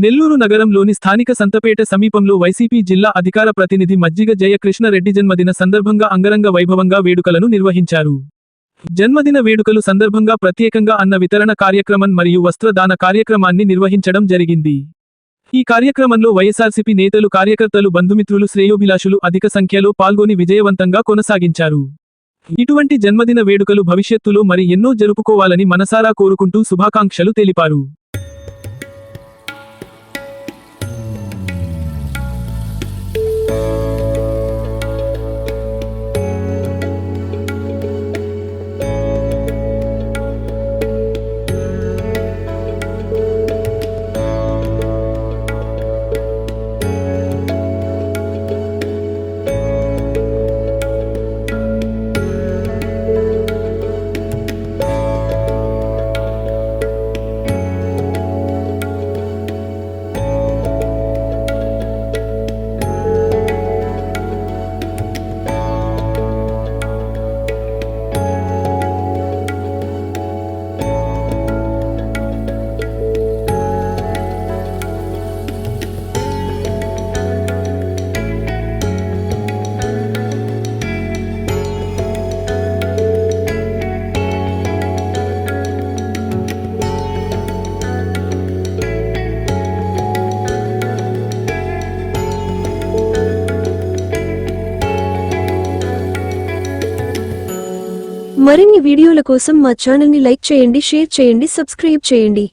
నెల్లూరు నగరంలోని స్థానిక సంతపేట సమీపంలో వైసీపీ జిల్లా అధికార ప్రతినిధి మజ్జిగ జయకృష్ణ రెడ్డి జన్మదిన సందర్భంగా అంగరంగ వైభవంగా వేడుకలను నిర్వహించారు. జన్మదిన వేడుకలు సందర్భంగా ప్రత్యేకంగా అన్న వితరణ కార్యక్రమం మరియు వస్త్రదాన కార్యక్రమాన్ని నిర్వహించడం జరిగింది. ఈ కార్యక్రమంలో వైఎస్ఆర్సీపీ నేతలు, కార్యకర్తలు, బంధుమిత్రులు, శ్రేయోభిలాషులు అధిక సంఖ్యలో పాల్గొని విజయవంతంగా కొనసాగించారు. ఇటువంటి జన్మదిన వేడుకలు భవిష్యత్తులో మరి ఎన్నో జరుపుకోవాలని మనసారా కోరుకుంటూ శుభాకాంక్షలు తెలిపారు. మరిన్ని వీడియోల కోసం మా ఛానల్ ని లైక్ చేయండి, షేర్ చేయండి, సబ్స్క్రైబ్ చేయండి.